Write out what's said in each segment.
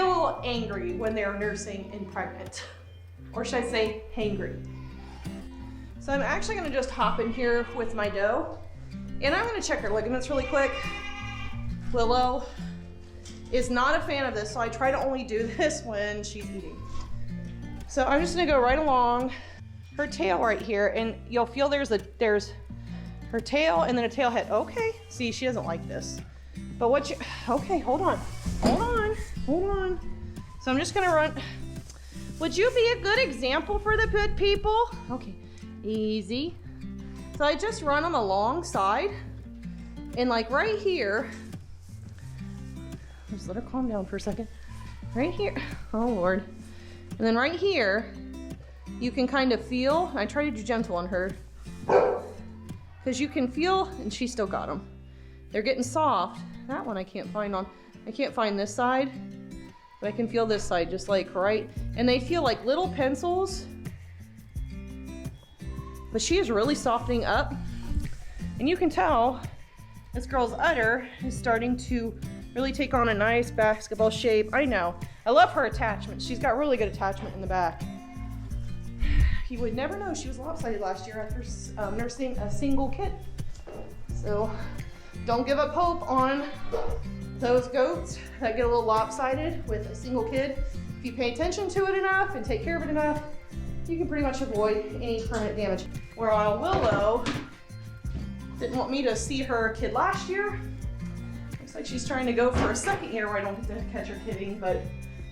get a little angry when they're nursing and pregnant. Or should I say, hangry. So I'm actually gonna just hop in here with my doe, and I'm gonna check her ligaments really quick. Willow is not a fan of this, so I try to only do this when she's eating. So I'm just gonna go right along her tail right here, and you'll feel there's her tail and then a tail head. Okay, see, she doesn't like this. But okay, hold on. So I'm just gonna run. Would you be a good example for the good people? Okay, easy. So I just run them alongside, and like right here, just let her calm down for a second. Right here, oh Lord. And then right here, you can kind of feel, I try to do gentle on her, because you can feel, and she still got them. They're getting soft. That one I can't find this side, but I can feel this side just like right. And they feel like little pencils, but she is really softening up. And you can tell this girl's udder is starting to really take on a nice basketball shape. I know, I love her attachment. She's got really good attachment in the back. You would never know she was lopsided last year after nursing a single kid. So don't give up hope on those goats that get a little lopsided with a single kid. If you pay attention to it enough and take care of it enough, you can pretty much avoid any permanent damage. While Willow didn't want me to see her kid last year. Looks like she's trying to go for a second year where I don't get to catch her kidding, but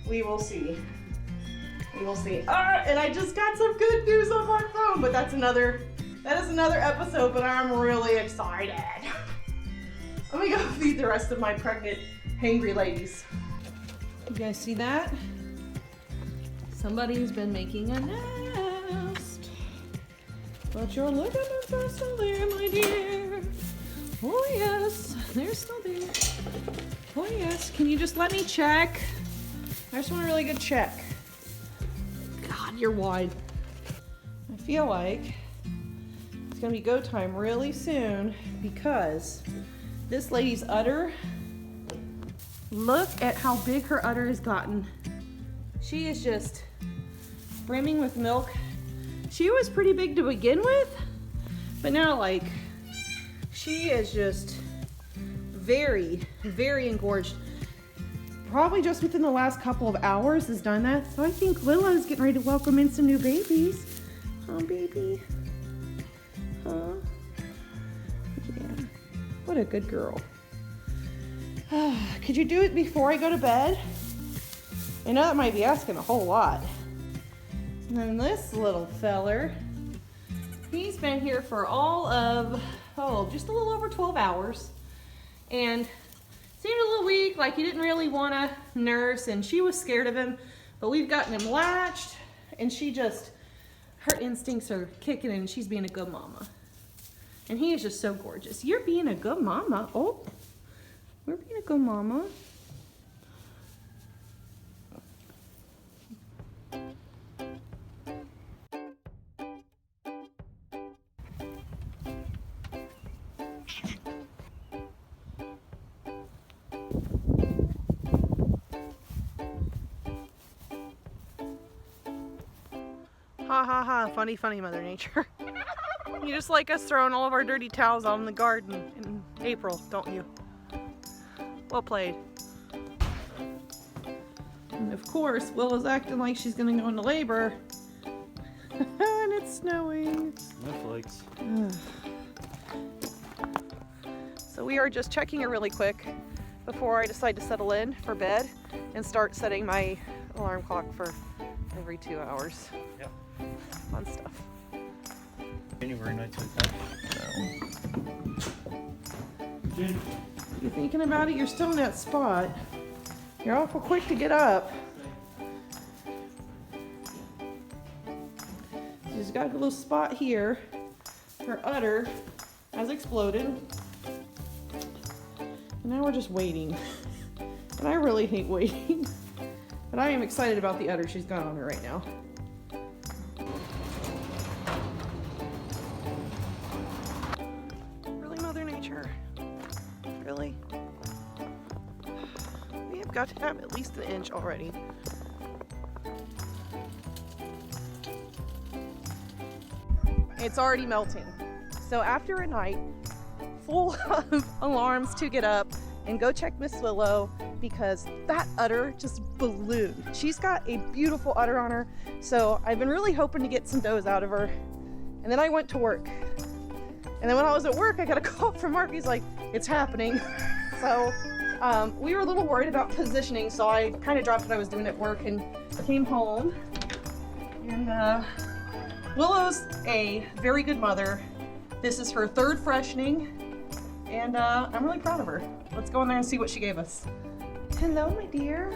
we will see. We will see. And I just got some good news on my phone, but that is another episode, but I'm really excited. Let me go feed the rest of my pregnant, hangry ladies. You guys see that? Somebody's been making a nest. But your ligaments are still there, my dear. Oh yes, they're still there. Oh yes, can you just let me check? I just want a really good check. God, you're wide. I feel like it's gonna be go time really soon because this lady's udder, look at how big her udder has gotten. She is just brimming with milk. She was pretty big to begin with, but now like, she is just very, very engorged. Probably just within the last couple of hours has done that. So I think Willow's getting ready to welcome in some new babies. Huh, baby? Huh? Yeah. What a good girl. Could you do it before I go to bed? I know that might be asking a whole lot. And then this little feller, he's been here for all of, just a little over 12 hours. And seemed a little weak, like he didn't really want to nurse, and she was scared of him. But we've gotten him latched, and her instincts are kicking in, and she's being a good mama. And he is just so gorgeous. You're being a good mama. Oh, we're being a good mama. Ha ha ha, funny, funny Mother Nature. You just like us throwing all of our dirty towels out in the garden in April, don't you? Well played. And of course, Willow's acting like she's gonna go into labor. And it's snowing. Netflix. So we are just checking her really quick before I decide to settle in for bed and start setting my alarm clock for every 2 hours. Yep. Fun stuff. January nights like that. No. You thinking about it? You're still in that spot. You're awful quick to get up. She's got a little spot here. Her udder has exploded. And now we're just waiting. And I really hate waiting. But I am excited about the udder she's got on her right now. Really, Mother Nature? Really? We have I've got to have at least an inch already. It's already melting. So after a night full of alarms to get up and go check Miss Willow, because that udder just ballooned. She's got a beautiful udder on her, so I've been really hoping to get some does out of her. And then I went to work. And then when I was at work, I got a call from Mark. He's like, it's happening. So we were a little worried about positioning, so I kind of dropped what I was doing at work and came home. And Willow's a very good mother. This is her 3rd freshening, and I'm really proud of her. Let's go in there and see what she gave us. Hello, my dear.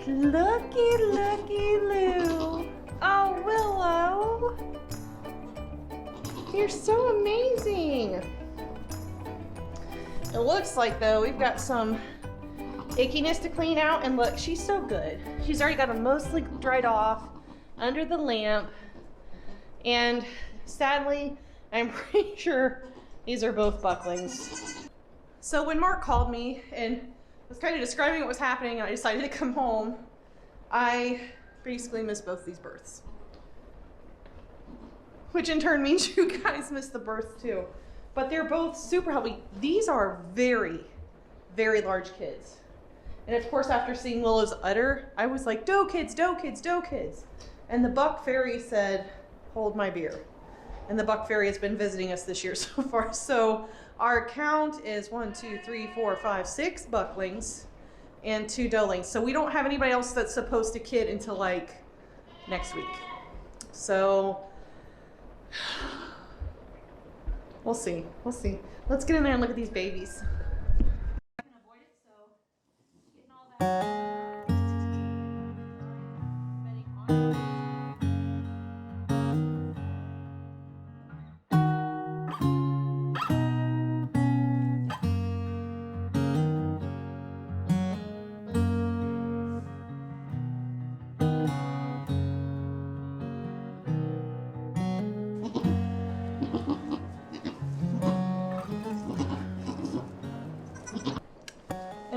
Looky, looky, Lou. Oh, Willow. You're so amazing. It looks like, though, we've got some ickiness to clean out, and look, she's so good. She's already got them mostly dried off under the lamp, and sadly, I'm pretty sure these are both bucklings. So when Mark called me and was kind of describing what was happening, and I decided to come home, I basically missed both these births. Which in turn means you guys missed the birth too. But they're both super healthy. These are very, very large kids. And of course, after seeing Willow's udder, I was like, doe kids, doe kids, doe kids. And the buck fairy said, hold my beer. And the buck fairy has been visiting us this year so far. So our count is 1, 2, 3, 4, 5, 6 bucklings and 2 doelings. So we don't have anybody else that's supposed to kid until like next week. So we'll see. We'll see. Let's get in there and look at these babies. I can avoid it, so getting all that bedding on.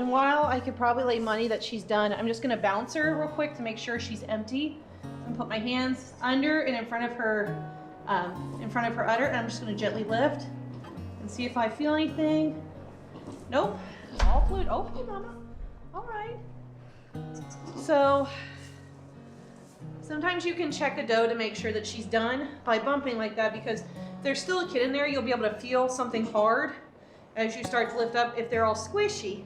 While I could probably lay money that she's done, I'm just gonna bounce her real quick to make sure she's empty. And put my hands under and in front of her udder, and I'm just gonna gently lift and see if I feel anything. Nope, all fluid. Okay, mama. All right. So sometimes you can check a doe to make sure that she's done by bumping like that, because if there's still a kid in there, you'll be able to feel something hard as you start to lift up. If they're all squishy,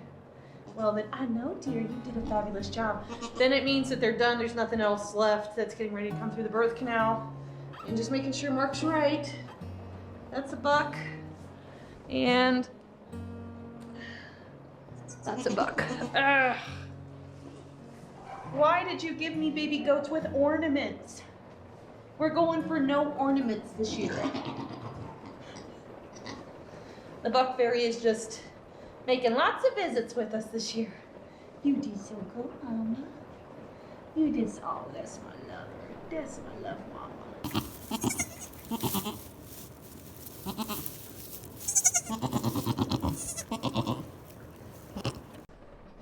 well then, I know, dear, you did a fabulous job. Then it means that they're done. There's nothing else left that's getting ready to come through the birth canal. And just making sure Mark's right. That's a buck. And that's a buck. Ugh. Why did you give me baby goats with ornaments? We're going for no ornaments this year. The buck fairy is just making lots of visits with us this year. You did so good, mama. You did so. Oh, that's my love. That's my love, mama.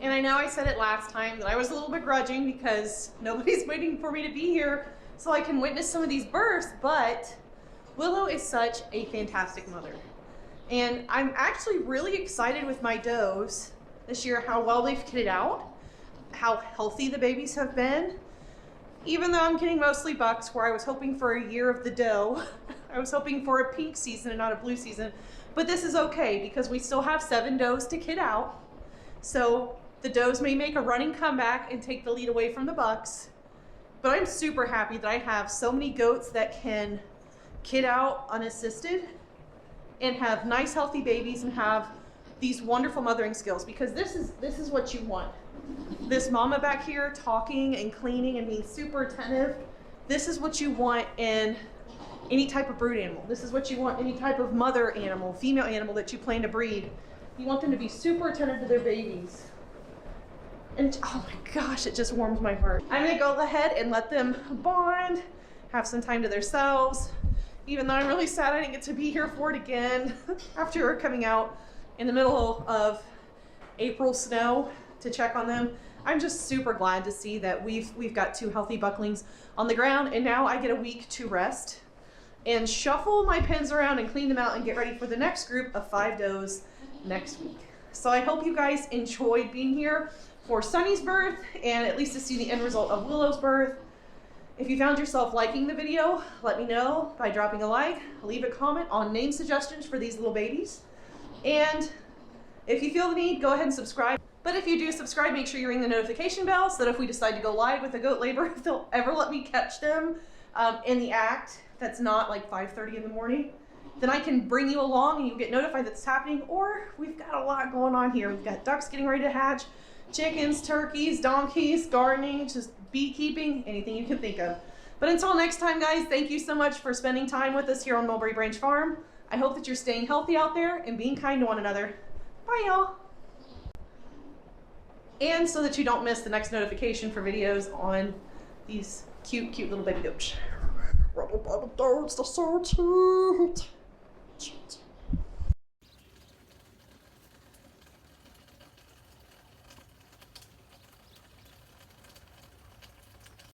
And I know I said it last time that I was a little begrudging because nobody's waiting for me to be here so I can witness some of these births, but Willow is such a fantastic mother. And I'm actually really excited with my does this year, how well they've kitted out, how healthy the babies have been. Even though I'm getting mostly bucks, where I was hoping for a year of the doe, I was hoping for a pink season and not a blue season. But this is okay because we still have 7 does to kid out. So the does may make a running comeback and take the lead away from the bucks. But I'm super happy that I have so many goats that can kid out unassisted and have nice healthy babies and have these wonderful mothering skills, because this is what you want. This mama back here talking and cleaning and being super attentive, this is what you want in any type of brood animal. This is what you want any type of mother animal, female animal that you plan to breed. You want them to be super attentive to their babies. And oh my gosh, it just warms my heart. I'm gonna go ahead and let them bond, have some time to themselves. Even though I'm really sad I didn't get to be here for it again after coming out in the middle of April snow to check on them. I'm just super glad to see that we've got 2 healthy bucklings on the ground, and now I get a week to rest and shuffle my pens around and clean them out and get ready for the next group of 5 does next week. So I hope you guys enjoyed being here for Sunny's birth and at least to see the end result of Willow's birth. If you found yourself liking the video, let me know by dropping a like, leave a comment on name suggestions for these little babies. And if you feel the need, go ahead and subscribe. But if you do subscribe, make sure you ring the notification bell so that if we decide to go live with a goat labor, if they'll ever let me catch them in the act that's not like 5:30 in the morning, then I can bring you along and you get notified that's happening. Or we've got a lot going on here. We've got ducks getting ready to hatch, chickens, turkeys, donkeys, gardening, just beekeeping, anything you can think of. But until next time, guys, thank you so much for spending time with us here on Mulberry Branch Farm. I hope that you're staying healthy out there and being kind to one another. Bye, y'all. And so that you don't miss the next notification for videos on these cute little baby goats. They're so cute.